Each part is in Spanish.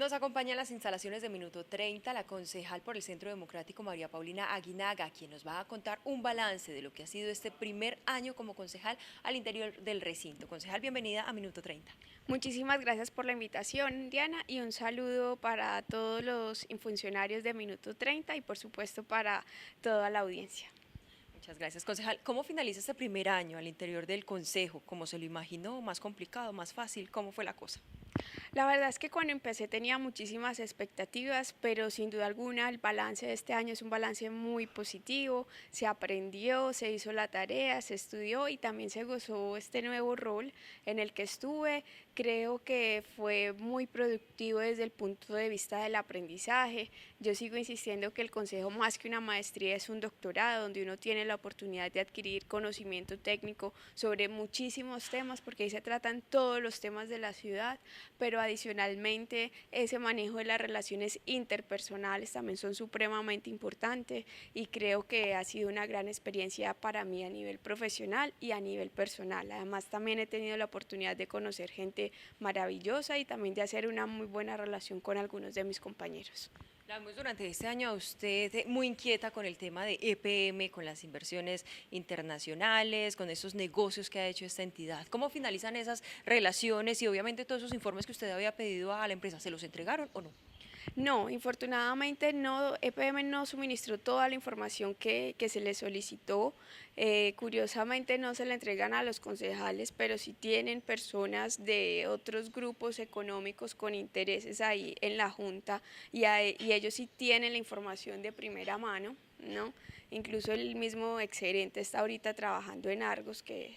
Nos acompaña en las instalaciones de Minuto 30 la concejal por el Centro Democrático María Paulina Aguinaga, quien nos va a contar un balance de lo que ha sido este primer año como concejal al interior del recinto. Concejal, bienvenida a Minuto 30. Muchísimas gracias por la invitación, Diana, y un saludo para todos los funcionarios de Minuto 30 y por supuesto para toda la audiencia. Muchas gracias, concejal. ¿Cómo finaliza este primer año al interior del consejo? ¿Cómo se lo imaginó? ¿Más complicado, más fácil? ¿Cómo fue la cosa? La verdad es que cuando empecé tenía muchísimas expectativas, pero sin duda alguna el balance de este año es un balance muy positivo. Se aprendió, se hizo la tarea, se estudió y también se gozó este nuevo rol en el que estuve. Creo que fue muy productivo desde el punto de vista del aprendizaje. Yo sigo insistiendo que el consejo, más que una maestría, es un doctorado donde uno tiene la oportunidad de adquirir conocimiento técnico sobre muchísimos temas, porque ahí se tratan todos los temas de la ciudad, pero adicionalmente ese manejo de las relaciones interpersonales también son supremamente importantes y creo que ha sido una gran experiencia para mí a nivel profesional y a nivel personal. Además también he tenido la oportunidad de conocer gente maravillosa y también de hacer una muy buena relación con algunos de mis compañeros. La vemos durante este año a usted muy inquieta con el tema de EPM, con las inversiones internacionales, con esos negocios que ha hecho esta entidad. ¿Cómo finalizan esas relaciones y obviamente todos esos informes que usted había pedido a la empresa, se los entregaron o no? No, infortunadamente no, EPM no suministró toda la información que se le solicitó. Curiosamente no se le entregan a los concejales, pero sí tienen personas de otros grupos económicos con intereses ahí en la Junta y ellos sí tienen la información de primera mano, ¿no? Incluso el mismo exgerente está ahorita trabajando en Argos, que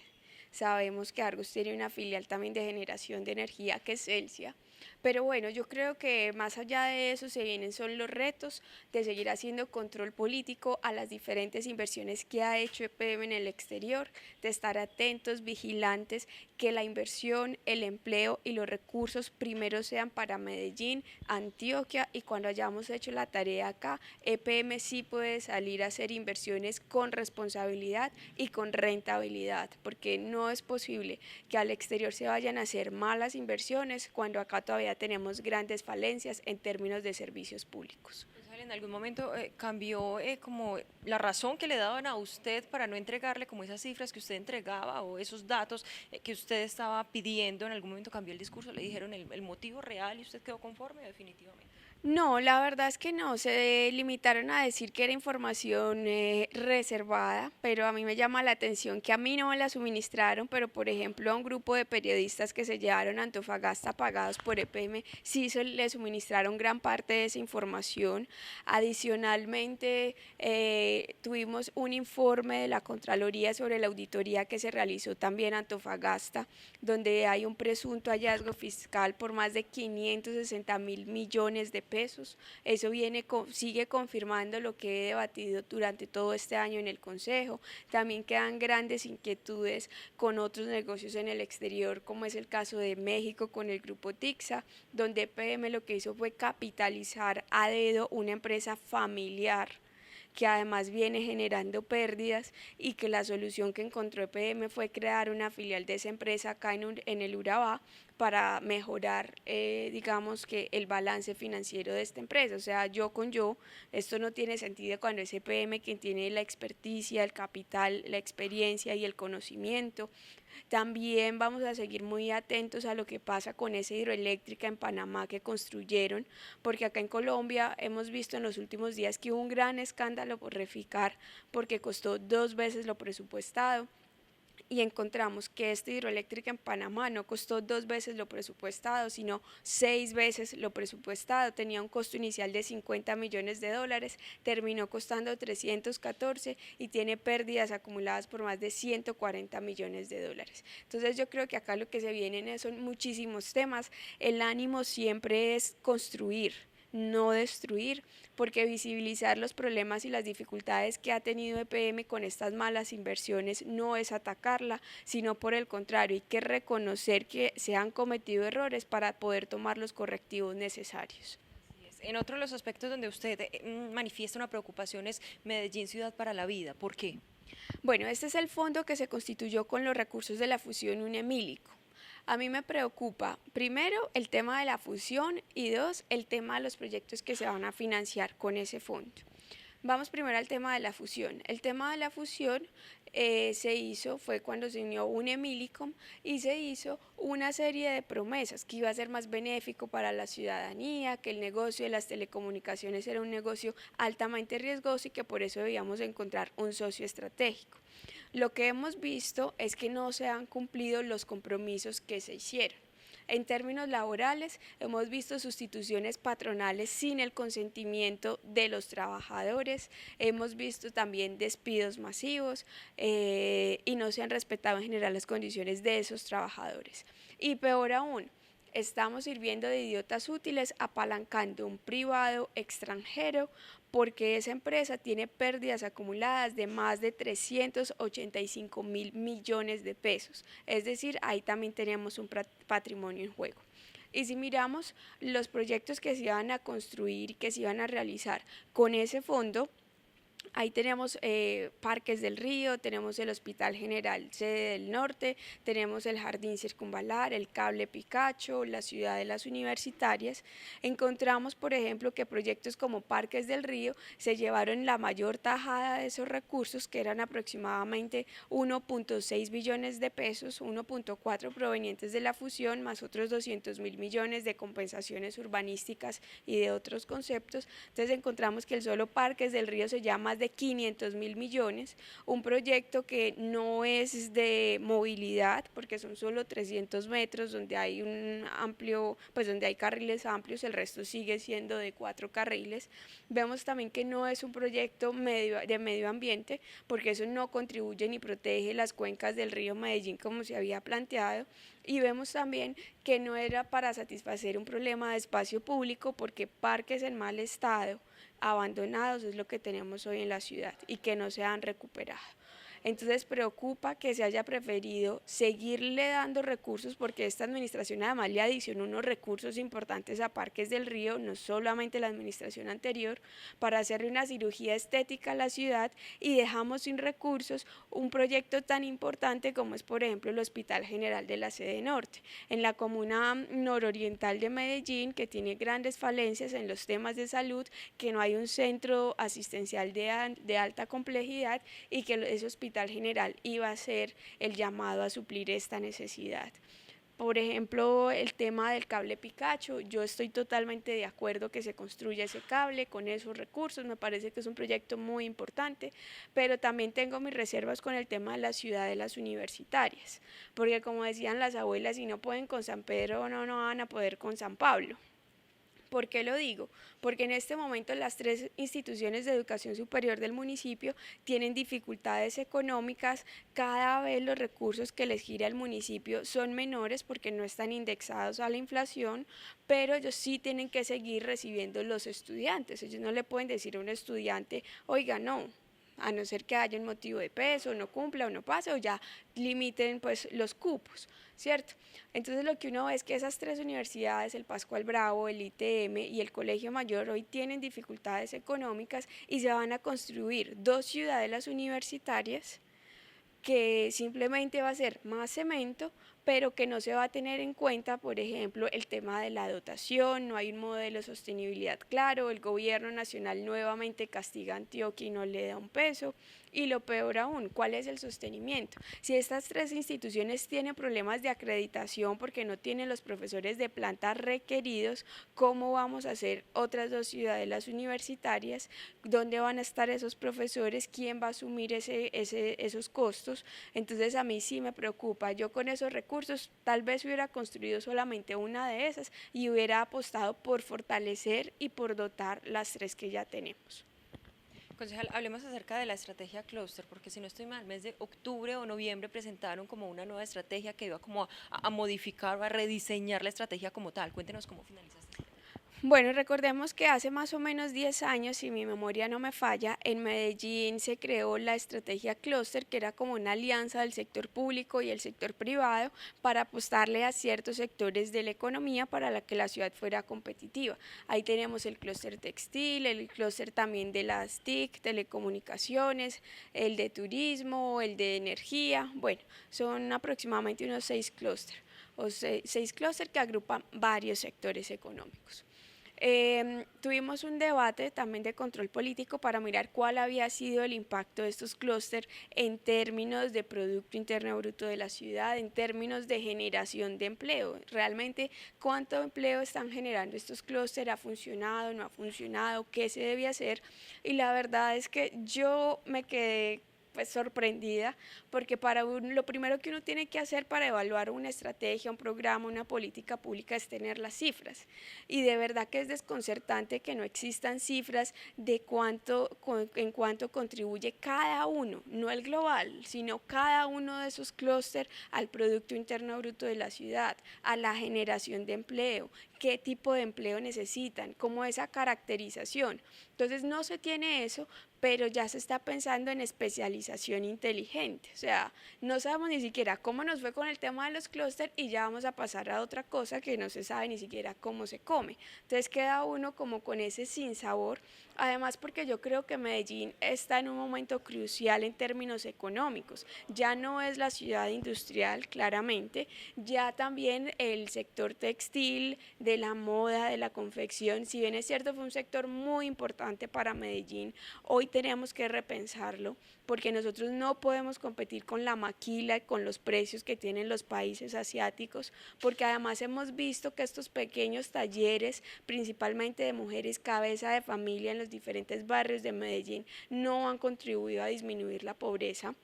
sabemos que Argos tiene una filial también de generación de energía que es Celsia. Pero bueno, yo creo que más allá de eso se vienen son los retos de seguir haciendo control político a las diferentes inversiones que ha hecho EPM en el exterior, de estar atentos, vigilantes, que la inversión, el empleo y los recursos primero sean para Medellín, Antioquia, y cuando hayamos hecho la tarea acá, EPM sí puede salir a hacer inversiones con responsabilidad y con rentabilidad, porque no es posible que al exterior se vayan a hacer malas inversiones cuando acá todavía tenemos grandes falencias en términos de servicios públicos. Concejal, ¿en algún momento cambió como la razón que le daban a usted para no entregarle como esas cifras que usted entregaba o esos datos que usted estaba pidiendo? ¿En algún momento cambió el discurso? ¿Le dijeron el motivo real y usted quedó conforme definitivamente? No, la verdad es que no, se limitaron a decir que era información reservada, pero a mí me llama la atención que a mí no me la suministraron, pero por ejemplo a un grupo de periodistas que se llevaron a Antofagasta pagados por EPM, sí se le suministraron gran parte de esa información. Adicionalmente, tuvimos un informe de la Contraloría sobre la auditoría que se realizó también en Antofagasta, donde hay un presunto hallazgo fiscal por más de 560.000 millones de pesos. Eso sigue confirmando lo que he debatido durante todo este año en el Consejo. También quedan grandes inquietudes con otros negocios en el exterior, como es el caso de México con el grupo TICSA, donde EPM lo que hizo fue capitalizar a dedo una empresa familiar que además viene generando pérdidas y que la solución que encontró EPM fue crear una filial de esa empresa acá en el Urabá para mejorar, digamos que el balance financiero de esta empresa. O sea, yo con yo, esto no tiene sentido cuando es EPM quien tiene la experticia, el capital, la experiencia y el conocimiento. También vamos a seguir muy atentos a lo que pasa con esa hidroeléctrica en Panamá que construyeron, porque acá en Colombia hemos visto en los últimos días que hubo un gran escándalo por Reficar, porque costó 2 veces lo presupuestado y encontramos que esta hidroeléctrica en Panamá no costó 2 veces lo presupuestado, sino 6 veces lo presupuestado. Tenía un costo inicial de 50 millones de dólares, terminó costando 314 y tiene pérdidas acumuladas por más de 140 millones de dólares. Entonces yo creo que acá lo que se vienen son muchísimos temas. El ánimo siempre es construir, no destruir, porque visibilizar los problemas y las dificultades que ha tenido EPM con estas malas inversiones no es atacarla, sino por el contrario, hay que reconocer que se han cometido errores para poder tomar los correctivos necesarios. En otro de los aspectos donde usted manifiesta una preocupación es Medellín Ciudad para la Vida. ¿Por qué? Bueno, este es el fondo que se constituyó con los recursos de la fusión UNEMILICO. A mí me preocupa, primero, el tema de la fusión y dos, el tema de los proyectos que se van a financiar con ese fondo. Vamos primero al tema de la fusión. El tema de la fusión fue cuando se unió Unemilicom y se hizo una serie de promesas que iba a ser más benéfico para la ciudadanía, que el negocio de las telecomunicaciones era un negocio altamente riesgoso y que por eso debíamos encontrar un socio estratégico. Lo que hemos visto es que no se han cumplido los compromisos que se hicieron. En términos laborales, hemos visto sustituciones patronales sin el consentimiento de los trabajadores, hemos visto también despidos masivos y no se han respetado en general las condiciones de esos trabajadores. Y peor aún, estamos sirviendo de idiotas útiles apalancando un privado extranjero porque esa empresa tiene pérdidas acumuladas de más de 385.000 millones de pesos. Es decir, ahí también tenemos un patrimonio en juego. Y si miramos los proyectos que se iban a construir y que se iban a realizar con ese fondo, ahí tenemos Parques del Río, tenemos el Hospital General Sede del Norte, tenemos el Jardín Circunvalar, el Cable Picacho, la Ciudad de las Universitarias. Encontramos, por ejemplo, que proyectos como Parques del Río se llevaron la mayor tajada de esos recursos, que eran aproximadamente 1.6 billones de pesos, 1.4 provenientes de la fusión, más otros 200.000 millones de compensaciones urbanísticas y de otros conceptos. Entonces encontramos que el solo Parques del Río se llama más de 500.000 millones, un proyecto que no es de movilidad porque son solo 300 metros donde hay un amplio, pues donde hay carriles amplios, el resto sigue siendo de 4 carriles. Vemos también que no es un proyecto de medio ambiente porque eso no contribuye ni protege las cuencas del río Medellín como se había planteado. Y vemos también que no era para satisfacer un problema de espacio público porque parques en mal estado, abandonados, es lo que tenemos hoy en la ciudad y que no se han recuperado. Entonces preocupa que se haya preferido seguirle dando recursos porque esta administración además le adicionó unos recursos importantes a Parques del Río, no solamente la administración anterior, para hacerle una cirugía estética a la ciudad y dejamos sin recursos un proyecto tan importante como es por ejemplo el Hospital General de la Sede Norte, en la comuna nororiental de Medellín que tiene grandes falencias en los temas de salud, que no hay un centro asistencial de alta complejidad y que ese hospital general iba a ser el llamado a suplir esta necesidad. Por ejemplo, el tema del cable Picacho, yo estoy totalmente de acuerdo que se construya ese cable con esos recursos, me parece que es un proyecto muy importante, pero también tengo mis reservas con el tema de la ciudad de las universitarias, porque como decían las abuelas, si no pueden con San Pedro, no van a poder con San Pablo. ¿Por qué lo digo? Porque en este momento las 3 instituciones de educación superior del municipio tienen dificultades económicas, cada vez los recursos que les gira al municipio son menores porque no están indexados a la inflación, pero ellos sí tienen que seguir recibiendo los estudiantes, ellos no le pueden decir a un estudiante, oiga, no, a no ser que haya un motivo de peso, no cumpla o no pase o ya limiten pues los cupos, ¿cierto? Entonces lo que uno ve es que esas 3 universidades, el Pascual Bravo, el ITM y el Colegio Mayor hoy tienen dificultades económicas y se van a construir 2 ciudadelas universitarias que simplemente va a ser más cemento, pero que no se va a tener en cuenta, por ejemplo, el tema de la dotación, no hay un modelo de sostenibilidad claro, el gobierno nacional nuevamente castiga a Antioquia y no le da un peso, y lo peor aún, ¿cuál es el sostenimiento? Si estas 3 instituciones tienen problemas de acreditación porque no tienen los profesores de planta requeridos, ¿cómo vamos a hacer otras 2 ciudadelas universitarias? ¿Dónde van a estar esos profesores? ¿Quién va a asumir esos costos? Entonces a mí sí me preocupa, yo con esos recursos tal vez hubiera construido solamente una de esas y hubiera apostado por fortalecer y por dotar las 3 que ya tenemos. Concejal, hablemos acerca de la estrategia Clúster, porque si no estoy mal, el mes de octubre o noviembre presentaron como una nueva estrategia que iba como a modificar o a rediseñar la estrategia como tal. Cuéntenos cómo finalizaste. Bueno, recordemos que hace más o menos 10 años, si mi memoria no me falla, en Medellín se creó la estrategia Clúster, que era como una alianza del sector público y el sector privado para apostarle a ciertos sectores de la economía para que la ciudad fuera competitiva. Ahí tenemos el clúster textil, el clúster también de las TIC, telecomunicaciones, el de turismo, el de energía, bueno, son aproximadamente unos 6 clústeres. o seis clústeres que agrupan varios sectores económicos. Tuvimos un debate también de control político para mirar cuál había sido el impacto de estos clústeres en términos de Producto Interno Bruto de la ciudad, en términos de generación de empleo. Realmente, ¿cuánto empleo están generando estos clústeres? ¿Ha funcionado? ¿No ha funcionado? ¿Qué se debe hacer? Y la verdad es que yo me quedé pues sorprendida, porque lo primero que uno tiene que hacer para evaluar una estrategia, un programa, una política pública es tener las cifras. Y de verdad que es desconcertante que no existan cifras de en cuánto contribuye cada uno, no el global, sino cada uno de esos clústeres al Producto Interno Bruto de la ciudad, a la generación de empleo, qué tipo de empleo necesitan, cómo esa caracterización. Entonces no se tiene eso, pero ya se está pensando en especialización inteligente. O sea, no sabemos ni siquiera cómo nos fue con el tema de los clústeres y ya vamos a pasar a otra cosa que no se sabe ni siquiera cómo se come. Entonces queda uno como con ese sinsabor. Además, porque yo creo que Medellín está en un momento crucial en términos económicos. Ya no es la ciudad industrial, claramente, ya también el sector textil, de la moda, de la confección, si bien es cierto fue un sector muy importante para Medellín, hoy tenemos que repensarlo porque nosotros no podemos competir con la maquila y con los precios que tienen los países asiáticos, porque además hemos visto que estos pequeños talleres, principalmente de mujeres cabeza de familia en los diferentes barrios de Medellín, no han contribuido a disminuir la pobreza,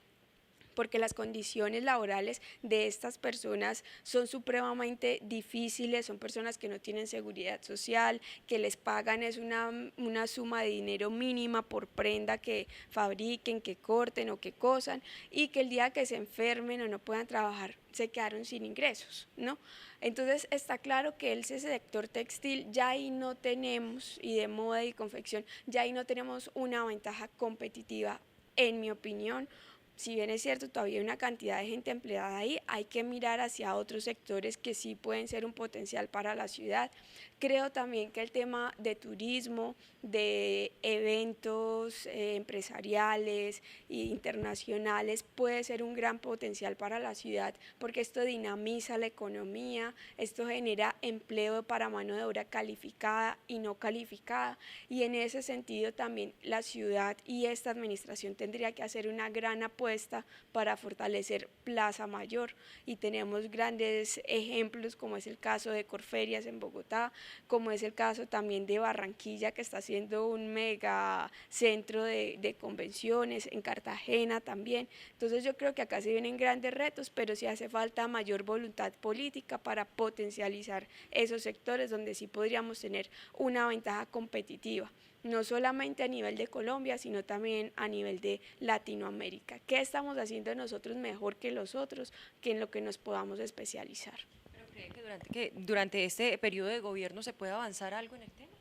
porque las condiciones laborales de estas personas son supremamente difíciles, son personas que no tienen seguridad social, que les pagan es una suma de dinero mínima por prenda que fabriquen, que corten o que cosan, y que el día que se enfermen o no puedan trabajar se quedaron sin ingresos, ¿no? Entonces está claro que ese sector textil ya ahí no tenemos, y de moda y confección, ya ahí no tenemos una ventaja competitiva, en mi opinión. Si bien es cierto, todavía hay una cantidad de gente empleada ahí, hay que mirar hacia otros sectores que sí pueden ser un potencial para la ciudad. Creo también que el tema de turismo, de eventos empresariales e internacionales puede ser un gran potencial para la ciudad, porque esto dinamiza la economía, esto genera empleo para mano de obra calificada y no calificada, y en ese sentido también la ciudad y esta administración tendría que hacer una gran apuesta para fortalecer Plaza Mayor, y tenemos grandes ejemplos como es el caso de Corferias en Bogotá, como es el caso también de Barranquilla, que está siendo un mega centro de convenciones, en Cartagena también. Entonces yo creo que acá se vienen grandes retos, pero sí hace falta mayor voluntad política para potencializar esos sectores donde sí podríamos tener una ventaja competitiva, no solamente a nivel de Colombia, sino también a nivel de Latinoamérica. ¿Qué estamos haciendo nosotros mejor que los otros, que en lo que nos podamos especializar? ¿Pero cree que durante este periodo de gobierno se puede avanzar algo en el tema?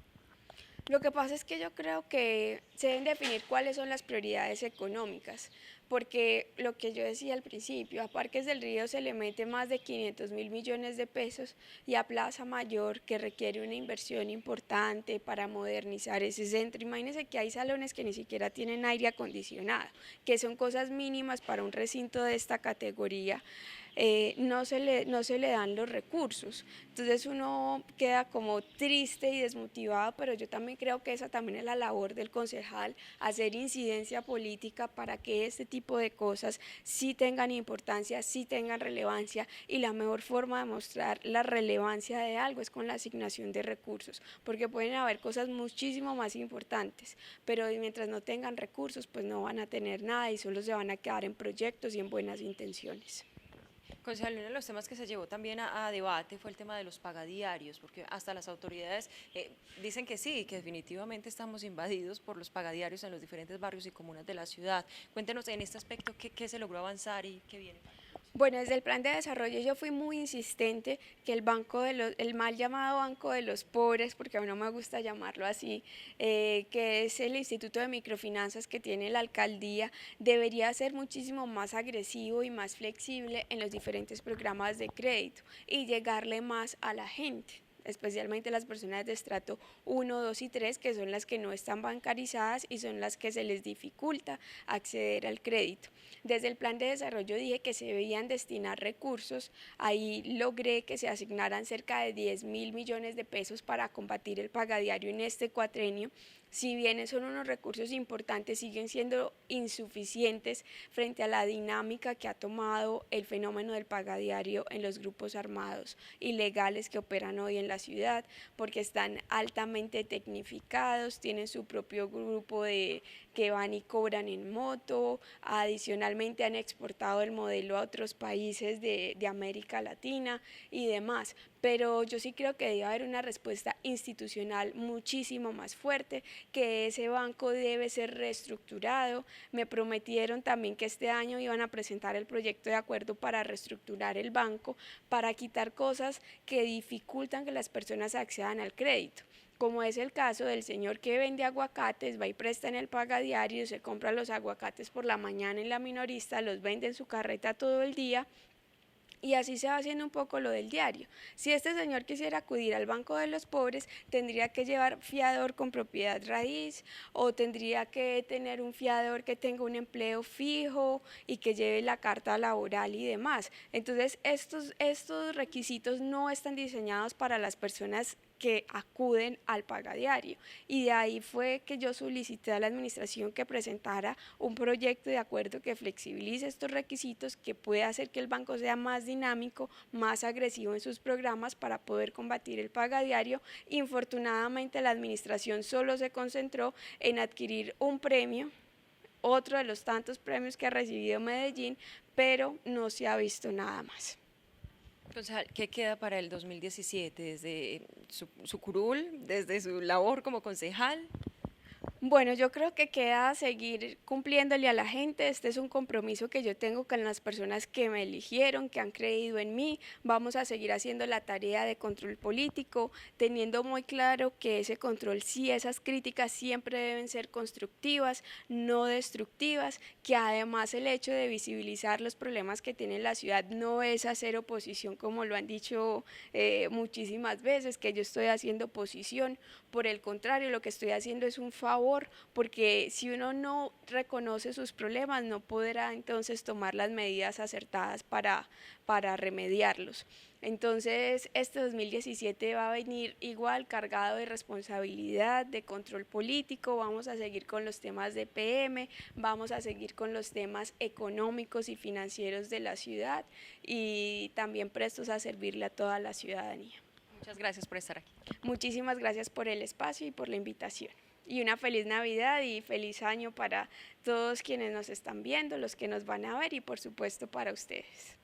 Lo que pasa es que yo creo que se deben definir cuáles son las prioridades económicas, porque lo que yo decía al principio, a Parques del Río se le mete más de 500.000 millones de pesos, y a Plaza Mayor, que requiere una inversión importante para modernizar ese centro. Imagínense que hay salones que ni siquiera tienen aire acondicionado, que son cosas mínimas para un recinto de esta categoría. No se le dan los recursos, entonces uno queda como triste y desmotivado, pero yo también creo que esa también es la labor del concejal, hacer incidencia política para que este tipo de cosas sí tengan importancia, sí tengan relevancia, y la mejor forma de mostrar la relevancia de algo es con la asignación de recursos, porque pueden haber cosas muchísimo más importantes, pero mientras no tengan recursos pues no van a tener nada y solo se van a quedar en proyectos y en buenas intenciones. Concejal, uno de los temas que se llevó también a debate fue el tema de los pagadiarios, porque hasta las autoridades dicen que sí, que definitivamente estamos invadidos por los pagadiarios en los diferentes barrios y comunas de la ciudad. Cuéntenos en este aspecto qué se logró avanzar y qué viene. Bueno, desde el plan de desarrollo yo fui muy insistente que el mal llamado Banco de los Pobres, porque a mí no me gusta llamarlo así, que es el Instituto de Microfinanzas que tiene la alcaldía, debería ser muchísimo más agresivo y más flexible en los diferentes programas de crédito y llegarle más a la gente. especialmente las personas de estrato 1, 2 y 3, que son las que no están bancarizadas y son las que se les dificulta acceder al crédito. Desde el plan de desarrollo dije que se debían destinar recursos, ahí logré que se asignaran cerca de 10.000 millones de pesos para combatir el pagadiario en este cuatrenio. Si bien son unos recursos importantes, siguen siendo insuficientes frente a la dinámica que ha tomado el fenómeno del pagadiario en los grupos armados ilegales que operan hoy en la ciudad, porque están altamente tecnificados, tienen su propio grupo que van y cobran en moto, adicionalmente han exportado el modelo a otros países de América Latina y demás. Pero yo sí creo que debe haber una respuesta institucional muchísimo más fuerte, que ese banco debe ser reestructurado. Me prometieron también que este año iban a presentar el proyecto de acuerdo para reestructurar el banco, para quitar cosas que dificultan que las personas accedan al crédito, como es el caso del señor que vende aguacates, va y presta en el pagadiario, se compra los aguacates por la mañana en la minorista, los vende en su carreta todo el día, y así se va haciendo un poco lo del diario. Si este señor quisiera acudir al Banco de los Pobres, tendría que llevar fiador con propiedad raíz, o tendría que tener un fiador que tenga un empleo fijo y que lleve la carta laboral y demás. Entonces, estos requisitos no están diseñados para las personas que acuden al pagadiario, y de ahí fue que yo solicité a la administración que presentara un proyecto de acuerdo que flexibilice estos requisitos, que pueda hacer que el banco sea más dinámico, más agresivo en sus programas para poder combatir el pagadiario. Infortunadamente la administración solo se concentró en adquirir un premio, otro de los tantos premios que ha recibido Medellín, pero no se ha visto nada más. Entonces, ¿qué queda para el 2017 desde su curul, desde su labor como concejal? Bueno, yo creo que queda seguir cumpliéndole a la gente. Este es un compromiso que yo tengo con las personas que me eligieron, que han creído en mí. Vamos a seguir haciendo la tarea de control político, teniendo muy claro que ese control, sí, esas críticas siempre deben ser constructivas, no destructivas, que además el hecho de visibilizar los problemas que tiene la ciudad no es hacer oposición, como lo han dicho muchísimas veces, que yo estoy haciendo oposición. Por el contrario, lo que estoy haciendo es un favor, porque si uno no reconoce sus problemas, no podrá entonces tomar las medidas acertadas para remediarlos. Entonces, este 2017 va a venir igual cargado de responsabilidad, de control político. Vamos a seguir con los temas de PM, vamos a seguir con los temas económicos y financieros de la ciudad, y también prestos a servirle a toda la ciudadanía. Muchas gracias por estar aquí. Muchísimas gracias por el espacio y por la invitación. Y una feliz Navidad y feliz año para todos quienes nos están viendo, los que nos van a ver, y por supuesto para ustedes.